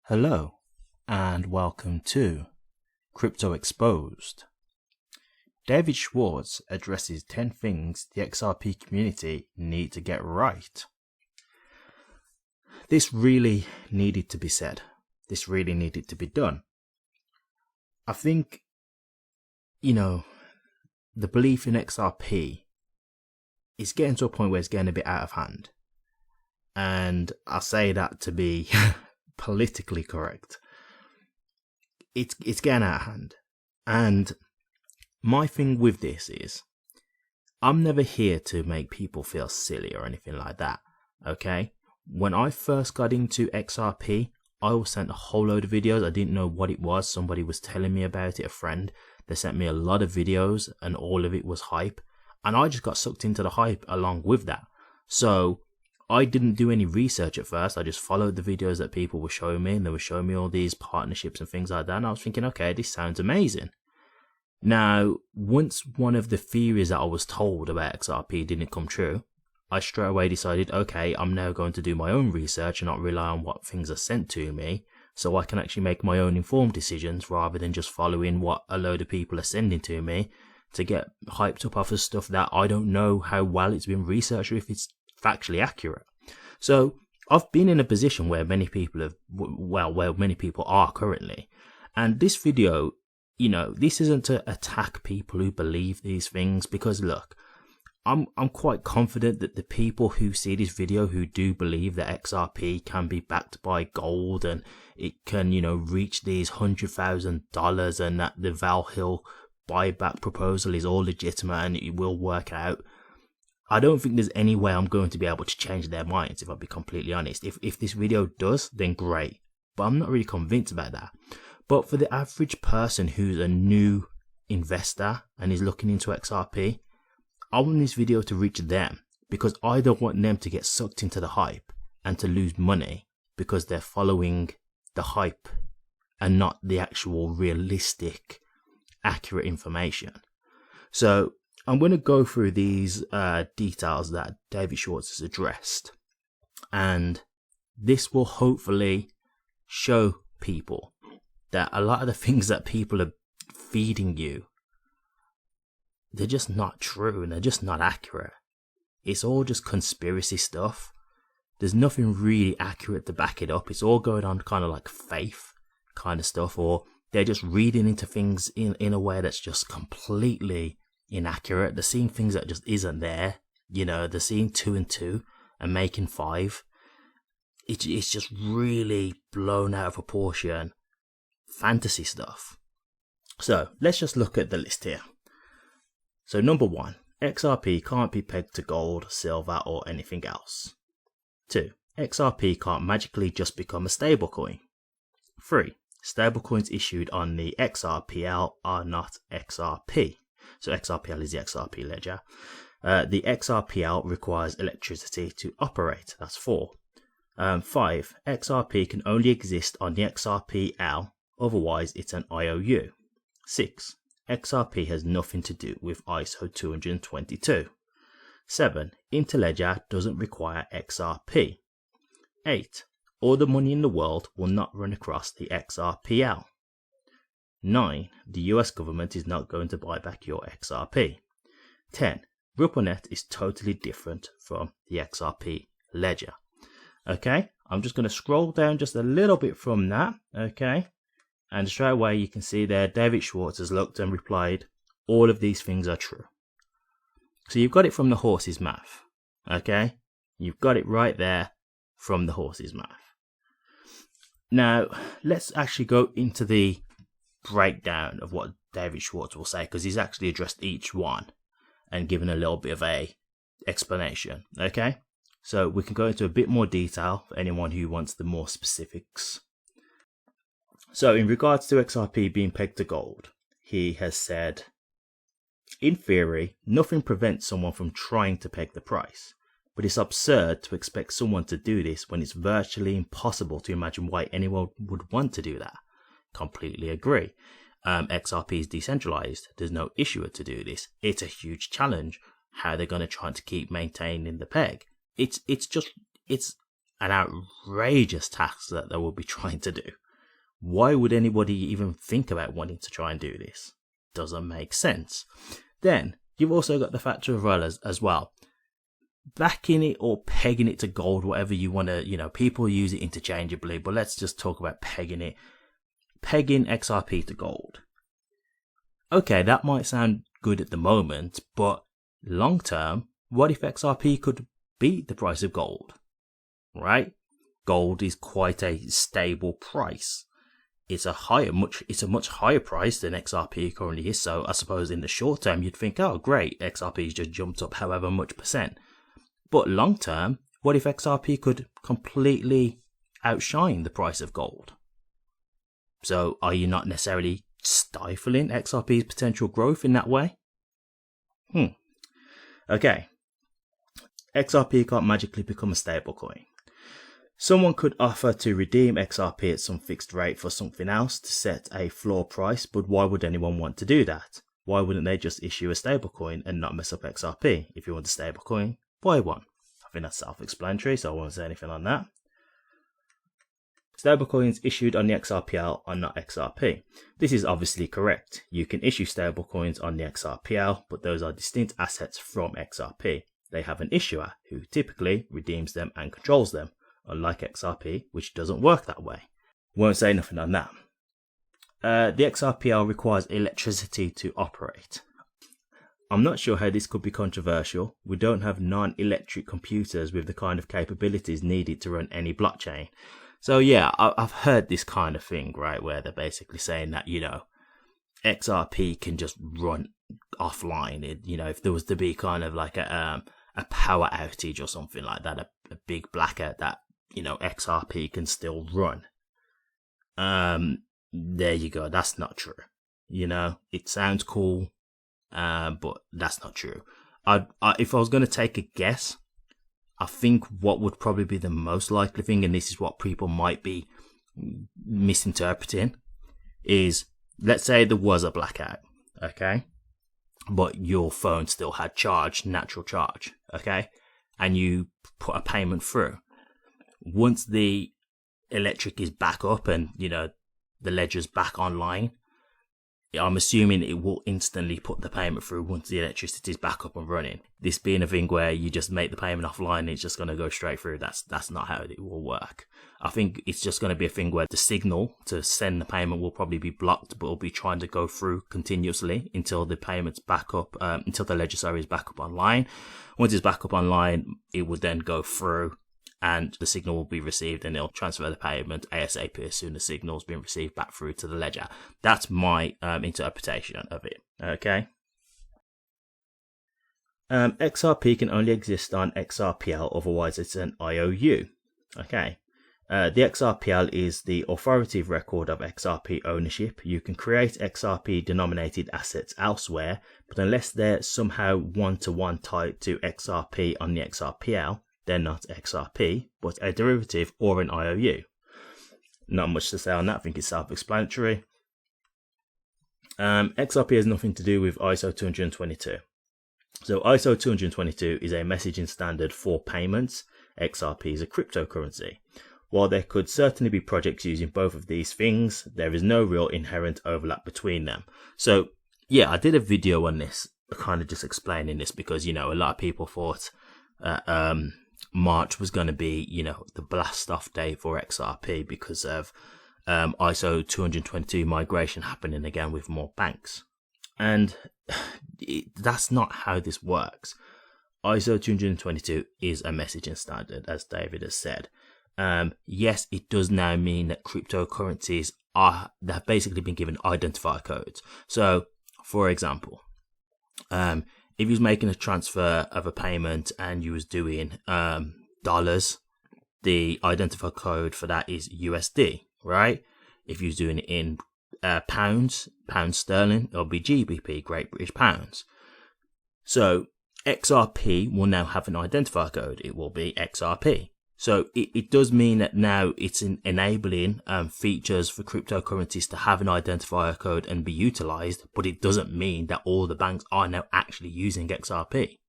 Hello and welcome to Crypto Exposed. David Schwartz addresses 10 things the XRP community need to get right. This really needed to be said. This really needed to be done. I think, the belief in XRP is getting to a point where it's getting a bit out of hand. And I say that to be politically correct. It's getting out of hand. And my thing with this is, I'm never here to make people feel silly or anything like that, okay? When I first got into XRP, I was sent a whole load of videos. I didn't know what it was. Somebody was telling me about it, a friend. They sent me a lot of videos and all of it was hype. And I just got sucked into the hype along with that. So I didn't do any research at first. I just followed the videos that people were showing me, and they were showing me all these partnerships and things like that. And I was thinking, okay, this sounds amazing. Now, once one of the theories that I was told about XRP didn't come true, I straight away decided, okay, I'm now going to do my own research and not rely on what things are sent to me, so I can actually make my own informed decisions rather than just following what a load of people are sending to me to get hyped up off of stuff that I don't know how well it's been researched or if it's factually accurate. So I've been in a position where many people where many people are currently, and this video, this isn't to attack people who believe these things, because look, I'm quite confident that the people who see this video who do believe that XRP can be backed by gold and it can, reach these $100,000 and that the Val Hill buyback proposal is all legitimate and it will work out, I don't think there's any way I'm going to be able to change their minds, if I'll be completely honest. If this video does, then great. But I'm not really convinced about that. But for the average person who's a new investor and is looking into XRP, I want this video to reach them, because I don't want them to get sucked into the hype and to lose money because they're following the hype and not the actual realistic, accurate information. So I'm going to go through these details that David Schwartz has addressed, and this will hopefully show people that a lot of the things that people are feeding you, they're just not true and they're just not accurate. It's all just conspiracy stuff. There's nothing really accurate to back it up. It's all going on kind of like faith kind of stuff, or they're just reading into things in a way that's just completely inaccurate. They're seeing things that just isn't there. They're seeing 2 and 2 and making 5. It's just really blown out of proportion fantasy stuff. So let's just look at the list here. So number 1, XRP can't be pegged to gold, silver or anything else. 2, XRP can't magically just become a stablecoin. 3, stablecoins issued on the XRPL are not XRP. So XRPL is the XRP ledger. The XRPL requires electricity to operate. That's 4. 5, XRP can only exist on the XRPL, otherwise it's an IOU. 6, XRP has nothing to do with ISO 222. 7, Interledger doesn't require XRP. 8, all the money in the world will not run across the XRPL. 9, the US government is not going to buy back your XRP. 10, RippleNet is totally different from the XRP ledger. Okay, I'm just going to scroll down just a little bit from that, okay, and straight away you can see there David Schwartz has looked and replied, all of these things are true. So you've got it from the horse's mouth, okay, you've got it right there from the horse's mouth. Now, let's actually go into the breakdown of what David Schwartz will say, because he's actually addressed each one and given a little bit of a explanation. Okay, so we can go into a bit more detail for anyone who wants the more specifics. So in regards to XRP being pegged to gold, he has said, in theory, nothing prevents someone from trying to peg the price, but it's absurd to expect someone to do this when it's virtually impossible to imagine why anyone would want to do that. Completely agree. XRP is decentralized. There's no issuer to do this. It's a huge challenge. How they're going to try to keep maintaining the peg. It's an outrageous tax that they will be trying to do. Why would anybody even think about wanting to try and do this? Doesn't make sense. Then you've also got the factor of as well. Backing it or pegging it to gold, whatever you want to, people use it interchangeably, but let's just talk about pegging it. Pegging XRP to gold. Okay, that might sound good at the moment, but long term, what if XRP could beat the price of gold? Right? Gold is quite a stable price. It's a much higher price than XRP currently is. So I suppose in the short term, you'd think, oh great, XRP's just jumped up however much percent. But long term, what if XRP could completely outshine the price of gold? So are you not necessarily stifling XRP's potential growth in that way? Okay. XRP can't magically become a stablecoin. Someone could offer to redeem XRP at some fixed rate for something else to set a floor price, but why would anyone want to do that? Why wouldn't they just issue a stablecoin and not mess up XRP? If you want a stablecoin, buy one. I think that's self-explanatory, so I won't say anything on that. Stablecoins issued on the XRPL are not XRP. This is obviously correct. You can issue stablecoins on the XRPL, but those are distinct assets from XRP. They have an issuer who typically redeems them and controls them, unlike XRP, which doesn't work that way. Won't say nothing on that. The XRPL requires electricity to operate. I'm not sure how this could be controversial. We don't have non-electric computers with the kind of capabilities needed to run any blockchain. So yeah, I've heard this kind of thing, right, where they're basically saying that, XRP can just run offline. If there was to be kind of like a power outage or something like that, a big blackout that, XRP can still run. There you go. That's not true. It sounds cool, but that's not true. If I was going to take a guess, I think what would probably be the most likely thing, and this is what people might be misinterpreting, is let's say there was a blackout, okay? But your phone still had natural charge, okay? And you put a payment through. Once the electric is back up and, the ledger's back online, I'm assuming it will instantly put the payment through once the electricity is back up and running. This being a thing where you just make the payment offline and it's just going to go straight through. That's not how it will work. I think it's just going to be a thing where the signal to send the payment will probably be blocked, but it'll be trying to go through continuously until the payment's back up, until the ledger is back up online. Once it's back up online, it will then go through and the signal will be received and it'll transfer the payment ASAP as soon as the signal's been received back through to the ledger. That's my interpretation of it. Okay. XRP can only exist on XRPL, otherwise it's an IOU. Okay. The XRPL is the authoritative record of XRP ownership. You can create XRP denominated assets elsewhere, but unless they're somehow one-to-one tied to XRP on the XRPL, they're not XRP, but a derivative or an IOU. Not much to say on that. I think it's self-explanatory. XRP has nothing to do with ISO 222. So ISO 222 is a messaging standard for payments. XRP is a cryptocurrency. While there could certainly be projects using both of these things, there is no real inherent overlap between them. So yeah, I did a video on this, kind of just explaining this because, a lot of people thought March was going to be, the blast off day for XRP because of ISO 222 migration happening again with more banks. And that's not how this works. ISO 222 is a messaging standard, as David has said. Yes, it does now mean that cryptocurrencies they've basically been given identifier codes. So, for example, if you was making a transfer of a payment and you was doing dollars, the identifier code for that is USD, right? If you was doing it in pounds sterling, it'll be GBP, Great British Pounds. So XRP will now have an identifier code. It will be XRP. So it does mean that now it's enabling features for cryptocurrencies to have an identifier code and be utilized, but it doesn't mean that all the banks are now actually using XRP.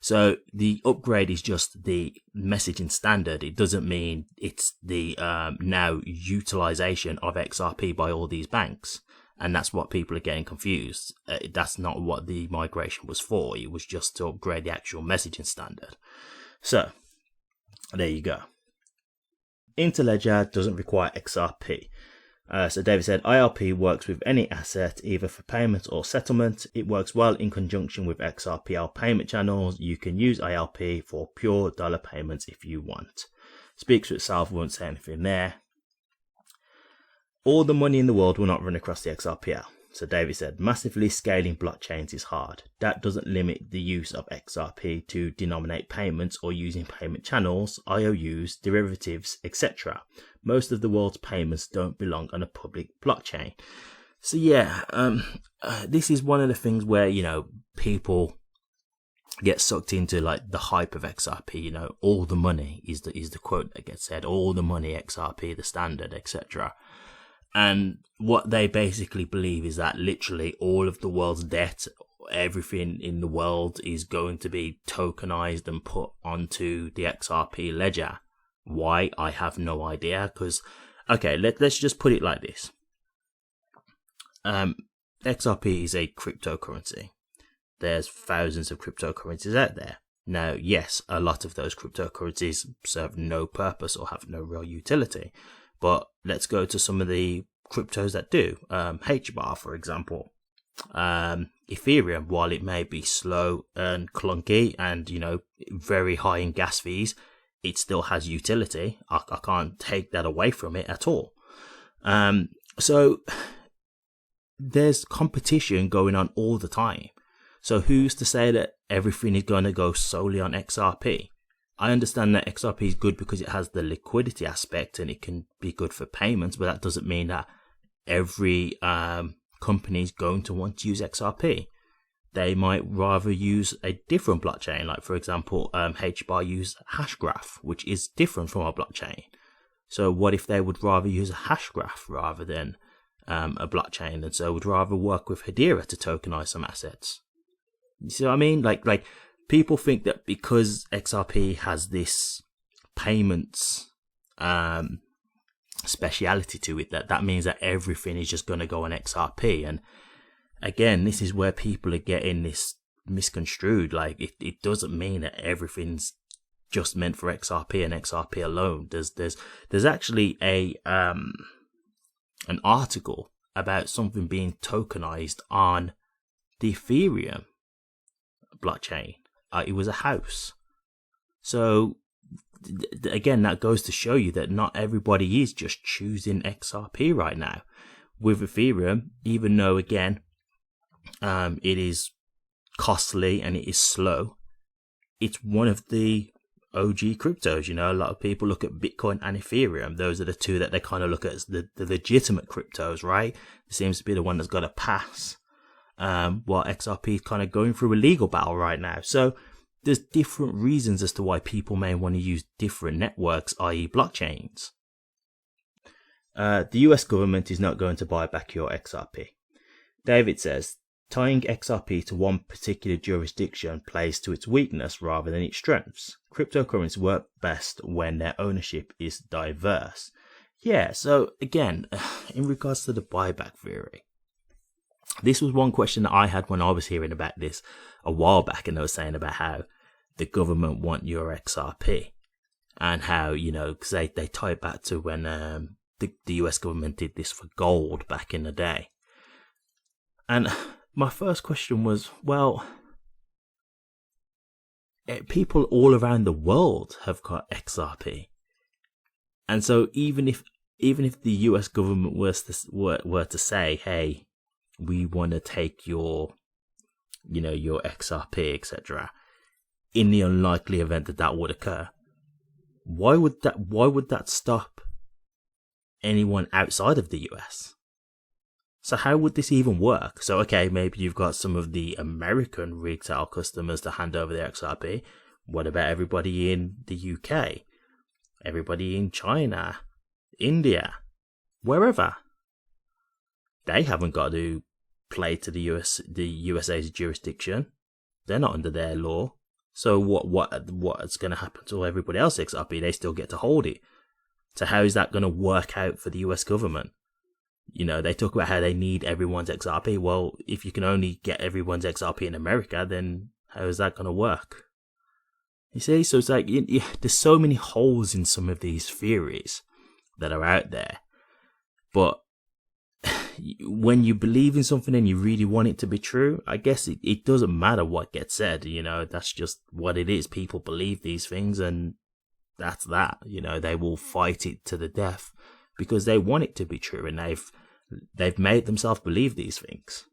So the upgrade is just the messaging standard. It doesn't mean it's the now utilization of XRP by all these banks. And that's what people are getting confused. That's not what the migration was for. It was just to upgrade the actual messaging standard. So there you go. Interledger doesn't require XRP. So David said, IRP works with any asset, either for payment or settlement. It works well in conjunction with XRPL payment channels. You can use IRP for pure dollar payments if you want. Speaks for itself, won't say anything there. All the money in the world will not run across the XRPL. So David said, massively scaling blockchains is hard. That doesn't limit the use of XRP to denominate payments or using payment channels, IOUs, derivatives, etc. Most of the world's payments don't belong on a public blockchain. So yeah, this is one of the things where, you know, people get sucked into like the hype of XRP. You know, all the money is the quote that gets said. All the money, XRP, the standard, etc. And what they basically believe is that literally all of the world's debt, everything in the world is going to be tokenized and put onto the XRP ledger. Why? I have no idea. Because, okay, let's just put it like this. XRP is a cryptocurrency. There's thousands of cryptocurrencies out there. Now, yes, a lot of those cryptocurrencies serve no purpose or have no real utility. But let's go to some of the cryptos that do. HBAR, for example. Ethereum, while it may be slow and clunky and, you know, very high in gas fees, it still has utility. I can't take that away from it at all. So there's competition going on all the time. So who's to say that everything is going to go solely on XRP? I understand that XRP is good because it has the liquidity aspect and it can be good for payments, but that doesn't mean that every company is going to want to use XRP. They might rather use a different blockchain, like for example, HBAR use Hashgraph, which is different from a blockchain. So what if they would rather use a Hashgraph rather than a blockchain, and so would rather work with Hedera to tokenize some assets? You see what I mean? Like. People think that because XRP has this payments speciality to it, that means that everything is just going to go on XRP. And again, this is where people are getting this misconstrued. Like it doesn't mean that everything's just meant for XRP and XRP alone. There's actually an article about something being tokenized on the Ethereum blockchain. It was a house. So again, that goes to show you that not everybody is just choosing XRP right now. With Ethereum, even though again it is costly and it is slow, it's one of the OG cryptos. You know, a lot of people look at Bitcoin and Ethereum. Those are the two that they kind of look at as the legitimate cryptos, right? It seems to be the one that's got a pass. While XRP is kind of going through a legal battle right now. So there's different reasons as to why people may want to use different networks, i.e. blockchains. The US government is not going to buy back your XRP. David says, tying XRP to one particular jurisdiction plays to its weakness rather than its strengths. Cryptocurrencies work best when their ownership is diverse. Yeah, so again, in regards to the buyback theory, this was one question that I had when I was hearing about this a while back, and they were saying about how the government want your XRP and how, you know, because they tie it back to when the US government did this for gold back in the day. And my first question was, well, people all around the world have got XRP. And so even if the US government were to say, hey, we want to take your XRP, etc. In the unlikely event that would occur, why would that stop anyone outside of the US? So how would this even work? So okay, maybe you've got some of the American retail customers to hand over their XRP. What about everybody in the UK? Everybody in China, India, wherever? They haven't got to play to the USA's jurisdiction. They're not under their law. So what's going to happen to everybody else XRP? They still get to hold it. So how is that going to work out for the US government? You know, they talk about how they need everyone's XRP. Well, if you can only get everyone's XRP in America, then how is that going to work? You see, so it's like there's so many holes in some of these theories that are out there. But when you believe in something and you really want it to be true, I guess it doesn't matter what gets said. You know, that's just what it is. People believe these things, and that's that. You know, they will fight it to the death because they want it to be true, and they've made themselves believe these things.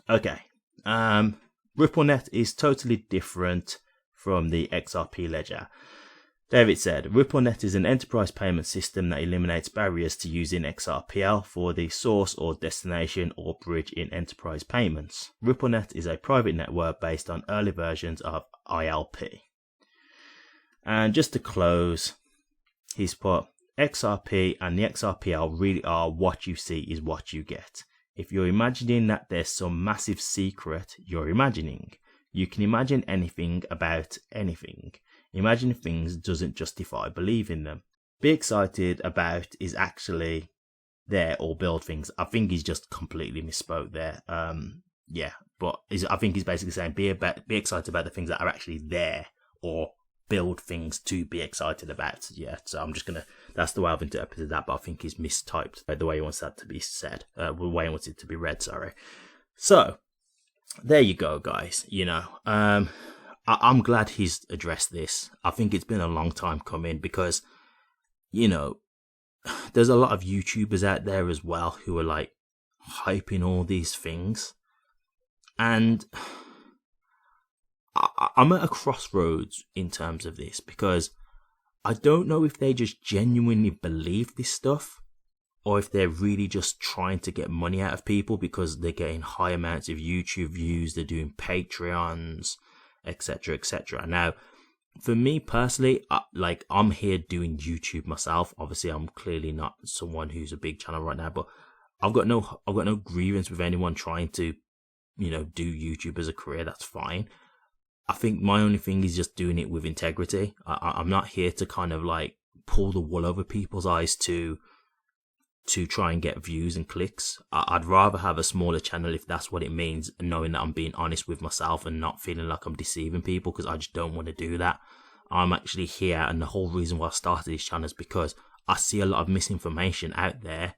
Okay, RippleNet is totally different from the XRP ledger. David said, RippleNet is an enterprise payment system that eliminates barriers to using XRPL for the source or destination or bridge in enterprise payments. RippleNet is a private network based on early versions of ILP. And just to close, he's put, XRP and the XRPL really are what you see is what you get. If you're imagining that there's some massive secret, you're imagining. You can imagine anything about anything. Imagining things doesn't justify believing them. Be excited about is actually there, or build things. I think he's just completely misspoke there. Yeah, but I think he's basically saying be excited about the things that are actually there, or build things to be excited about. Yeah, so that's the way I've interpreted that, but I think he's mistyped the way he wants that to be said, the way he wants it to be read, sorry. So, there you go, guys. You know, I'm glad he's addressed this. I think it's been a long time coming because, you know, there's a lot of YouTubers out there as well who are like hyping all these things. And I'm at a crossroads in terms of this because I don't know if they just genuinely believe this stuff or if they're really just trying to get money out of people because they're getting high amounts of YouTube views, they're doing Patreons, etc, etc. Now, for me personally, I'm here doing YouTube myself. Obviously, I'm clearly not someone who's a big channel right now, but I've got no grievance with anyone trying to, you know, do YouTube as a career. That's fine. I think my only thing is just doing it with integrity. I'm not here to kind of like pull the wool over people's eyes to try and get views and clicks. I'd rather have a smaller channel if that's what it means, knowing that I'm being honest with myself and not feeling like I'm deceiving people, because I just don't want to do that. I'm actually here, and the whole reason why I started this channel is because I see a lot of misinformation out there,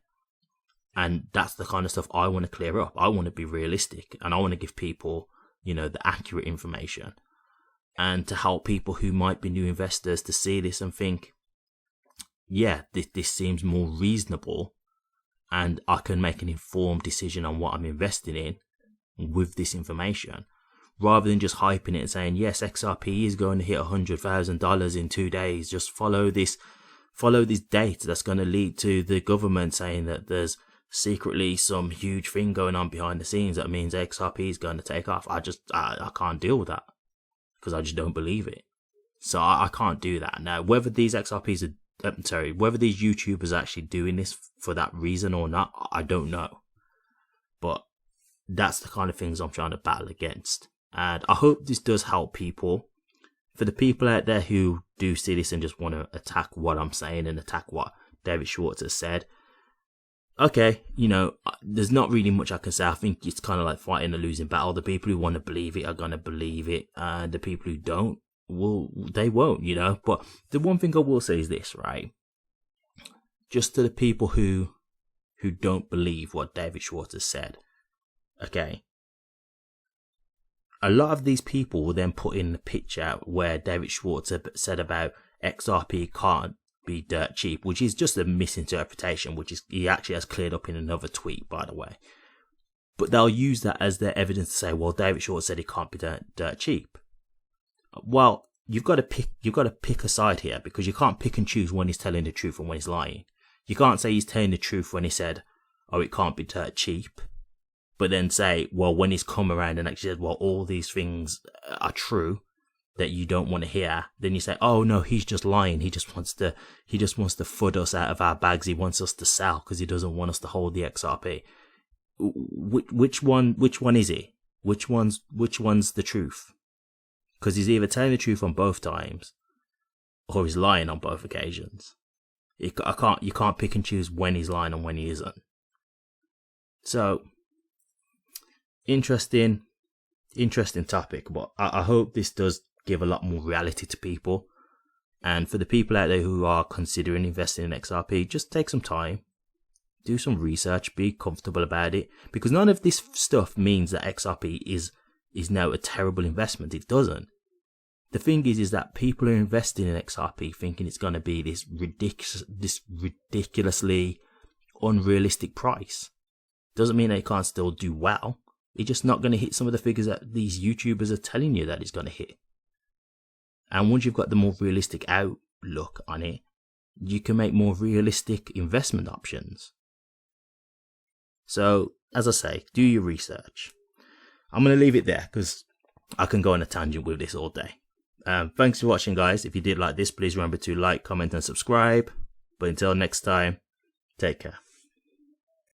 and that's the kind of stuff I want to clear up. I want to be realistic, and I want to give people, you know, the accurate information, and to help people who might be new investors to see this and think, yeah, this seems more reasonable, and I can make an informed decision on what I'm investing in with this information, rather than just hyping it and saying, yes, XRP is going to hit $100,000 in 2 days. Just follow this date that's going to lead to the government saying that there's secretly some huge thing going on behind the scenes that means XRP is going to take off. I can't deal with that because I just don't believe it. So I can't do that. Now, whether these XRPs are whether these YouTubers are actually doing this for that reason or not, I don't know. But that's the kind of things I'm trying to battle against. And I hope this does help people. For the people out there who do see this and just want to attack what I'm saying and attack what David Schwartz has said, okay, you know, there's not really much I can say. I think it's kind of like fighting a losing battle. The people who want to believe it are going to believe it. And the people who don't, they won't, you know. But the one thing I will say is this, right? Just to the people who don't believe what David Schwartz has said, okay, a lot of these people will then put in the picture where David Schwartz said about XRP can't be dirt cheap, which is just a misinterpretation, which is he actually has cleared up in another tweet, by the way. But they'll use that as their evidence to say, well, David Schwartz said it can't be dirt cheap. Well, you've got to pick a side here, because you can't pick and choose when he's telling the truth and when he's lying. You can't say he's telling the truth when he said, oh, it can't be dirt cheap, but then say, well, when he's come around and actually said, well, all these things are true that you don't want to hear, then you say, oh no, he's just lying. He just wants to fud us out of our bags. He wants us to sell because he doesn't want us to hold the XRP. Which one is it? Which one's the truth? because he's either telling the truth on both times or he's lying on both occasions. You can't pick and choose when he's lying and when he isn't. So, interesting topic, but I hope this does give a lot more reality to people. And for the people out there who are considering investing in XRP, just take some time, do some research, be comfortable about it, because none of this stuff means that XRP is now a terrible investment. It doesn't. The thing is that people are investing in XRP thinking it's going to be this ridiculously unrealistic price. Doesn't mean they can't still do well. It's just not going to hit some of the figures that these YouTubers are telling you that it's going to hit. And once you've got the more realistic outlook on it, you can make more realistic investment options. So, as I say, do your research. I'm going to leave it there because I can go on a tangent with this all day. Thanks for watching, guys. If you did like this, please remember to like, comment, and subscribe. But until next time, take care.